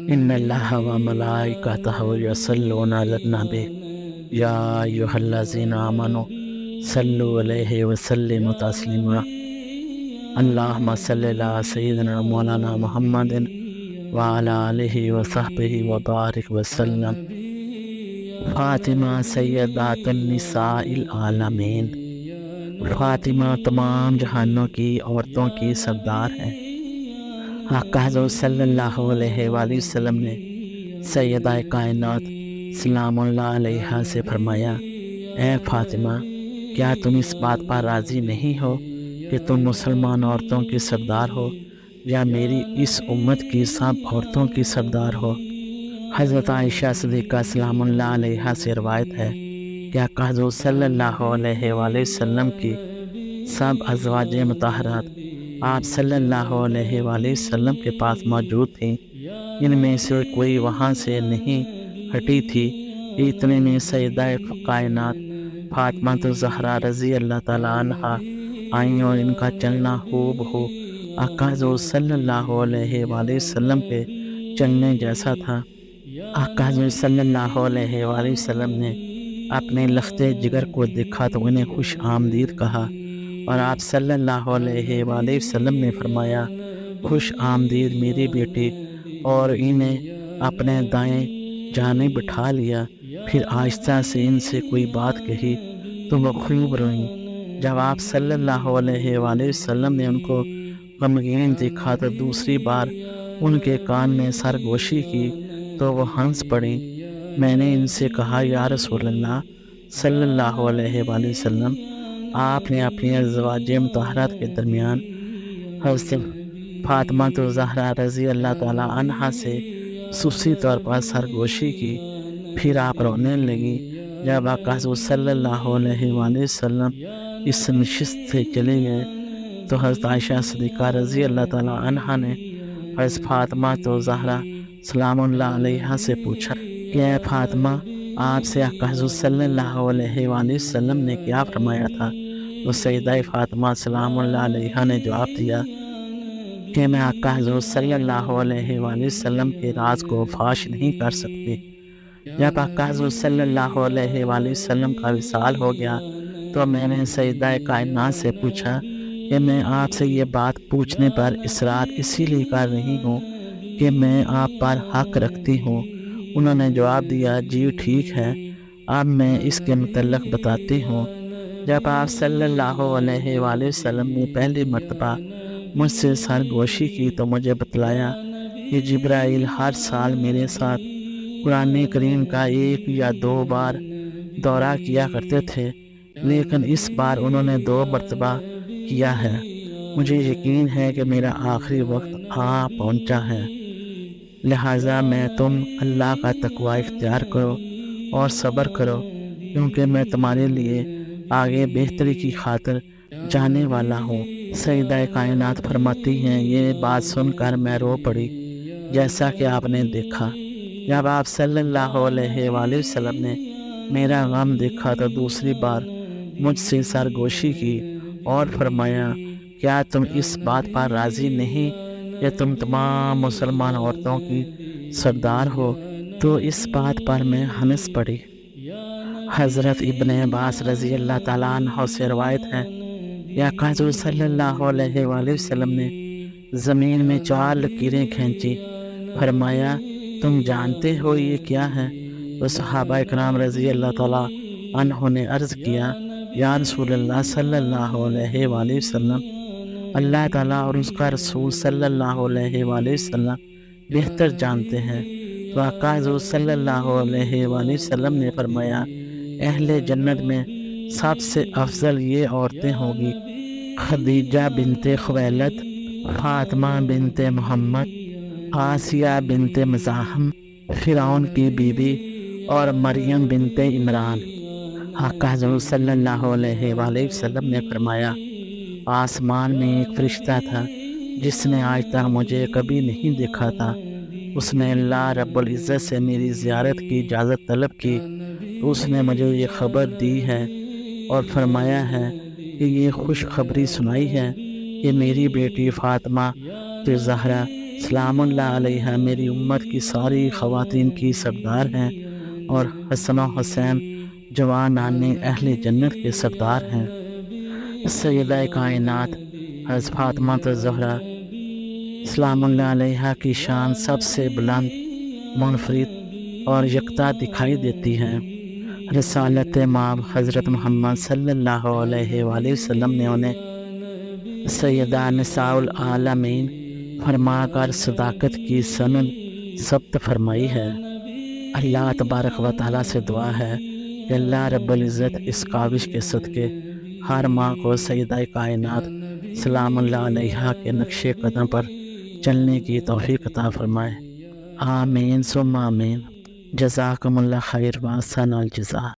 ان اللہ و ملائکتہ یصلون علی النبی یا ایھا الذین آمنوا صلوا علیہ وسلموا تسلیما اللہم صلی علی سیدنا مولانا محمد وعلی آلہ وصحبہ وبارک وسلم۔ فاطمہ سیدات النساء العالمین، فاطمہ تمام جہانوں کی عورتوں کی سردار ہے۔ آقا حضرت صلی اللہ علیہ وآلہ وسلم نے سیدہ کائنات سلام اللہ علیہا سے فرمایا، اے فاطمہ، کیا تم اس بات پر راضی نہیں ہو کہ تم مسلمان عورتوں کی سردار ہو یا میری اس امت کی سب عورتوں کی سردار ہو؟ حضرت عائشہ صدیقہ سلام اللہ علیہا سے روایت ہے کہ آقا حضرت صلی اللہ علیہ وآلہ وسلم کی سب ازواج مطہرات آپ صلی اللہ علیہ وآلہ وسلم کے پاس موجود تھیں، ان میں سے کوئی وہاں سے نہیں ہٹی تھی۔ اتنے میں سیدہ کائنات فاطمہ الزہرا رضی اللہ تعالیٰ عنہا آئیں اور ان کا چلنا ہو بہو آقا حضرت صلی اللہ علیہ وآلہ وسلم کے چلنے جیسا تھا۔ آقا حضرت صلی اللہ علیہ وآلہ وسلم نے اپنے لختے جگر کو دیکھا تو انہیں خوش آمدید کہا، اور آپ صلی اللہ علیہ وآلہ وسلم نے فرمایا، خوش آمدید میری بیٹی، اور انہیں اپنے دائیں جانب بٹھا لیا۔ پھر آہستہ سے ان سے کوئی بات کہی تو وہ خوب روئیں۔ جب آپ صلی اللہ علیہ وآلہ وسلم نے ان کو غمگین دیکھا تو دوسری بار ان کے کان میں سرگوشی کی تو وہ ہنس پڑیں۔ میں نے ان سے کہا، یا رسول اللہ صلی اللہ علیہ وآلہ وسلم، آپ نے اپنی ازواج مطہرات کے درمیان حضرت فاطمہ الزہرا رضی اللہ تعالیٰ عنہا سے خصوصی طور پر سرگوشی کی۔ پھر آپ رونے لگی۔ جب آقا حضرت صلی اللہ علیہ وآلہ وسلم اس نشست سے چلے گئے تو حضرت عائشہ صدیقہ رضی اللہ تعالیٰ عنہا نے حضرت فاطمہ الزہرا سلام اللہ علیہا سے پوچھا کہ اے فاطمہ، آپ سے آقا حضرت صلی اللہ علیہ وآلہ وسلم نے کیا فرمایا تھا؟ تو سیدہ فاطمہ سلام اللہ علیہا نے جواب دیا کہ میں آقا حضرت صلی اللہ علیہ وآلہ وسلم کے راز کو فاش نہیں کر سکتی۔ جب آقا حضرت صلی اللہ علیہ وآلہ وسلم کا وصال ہو گیا تو میں نے سیدہ کائنات سے پوچھا کہ میں آپ سے یہ بات پوچھنے پر اصرار اسی لیے کر رہی ہوں کہ میں آپ پر حق رکھتی ہوں۔ انہوں نے جواب دیا، جی ٹھیک ہے، اب میں اس کے متعلق بتاتی ہوں۔ جب آپ صلی اللہ علیہ وآلہ وسلم نے پہلی مرتبہ مجھ سے سرگوشی کی تو مجھے بتلایا کہ جبرائیل ہر سال میرے ساتھ قرآن کریم کا 1 یا 2 بار دورہ کیا کرتے تھے، لیکن اس بار انہوں نے 2 مرتبہ کیا ہے۔ مجھے یقین ہے کہ میرا آخری وقت آ پہنچا ہے، لہٰذا میں تم اللہ کا تقوی اختیار کرو اور صبر کرو، کیونکہ میں تمہارے لیے آگے بہتری کی خاطر جانے والا ہوں۔ سیدہ کائنات فرماتی ہیں، یہ بات سن کر میں رو پڑی، جیسا کہ آپ نے دیکھا۔ جب آپ صلی اللہ علیہ وآلہ وسلم نے میرا غم دیکھا تو دوسری بار مجھ سے سرگوشی کی اور فرمایا، کیا تم اس بات پر راضی نہیں کہ تم تمام مسلمان عورتوں کی سردار ہو؟ تو اس بات پر میں ہنس پڑی۔ حضرت ابن عباس رضی اللہ تعالیٰ عنہ سے روایت ہے کہ آقا حضرت صلی اللہ علیہ وآلہ وسلم نے زمین میں 4 لکیریں کھینچی، فرمایا، تم جانتے ہو یہ کیا ہے؟ تو صحابہ اکرام رضی اللہ تعالیٰ عنہ نے عرض کیا، یا رسول اللہ صلی اللہ علیہ وآلہ وسلم، اللہ تعالیٰ اور اس کا رسول صلی اللہ علیہ وآلہ وسلم بہتر جانتے ہیں۔ تو آقا حضرت صلی اللہ علیہ وآلہ وسلم نے فرمایا، اہل جنت میں سب سے افضل یہ عورتیں ہوں گی، خدیجہ بنت خویلد، فاطمہ بنت محمد، آسیہ بنت مزاحم، فرعون کی بیوی اور مریم بنت عمران۔ آقا حضرت صلی اللہ علیہ وآلہ وسلم نے فرمایا، آسمان میں ایک فرشتہ تھا جس نے آج تک مجھے کبھی نہیں دیکھا تھا۔ اس نے اللہ رب العزت سے میری زیارت کی اجازت طلب کی تو اس نے مجھے یہ خبر دی ہے اور فرمایا ہے کہ یہ خوشخبری سنائی ہے کہ میری بیٹی فاطمہ الزہرا سلام اللہ علیہ میری امت کی ساری خواتین کی سردار ہیں اور حسن و حسین جوانان اہل جنت کے سردار ہیں۔ سیدہ کائنات حضرت فاطمہ الزہرا سلام اللہ علیہ کی شان سب سے بلند، منفرد اور یکتا دکھائی دیتی ہے۔ رسالت مآب حضرت محمد صلی اللہ علیہ وآلہ وسلم نے انہیں سیدہ نساء العالمین فرما کر صداقت کی سند ثبت فرمائی ہے۔ اللہ تبارک و تعالیٰ سے دعا ہے کہ اللہ رب العزت اس کاوش کے صدقے ہر ماہ کو سیدہ کائنات سلام اللہ علیہ کے نقش قدم پر چلنے کی توفیق عطا فرمائے۔ آمین ثم آمین۔ جزاکم اللہ خیر و احسن الجزا۔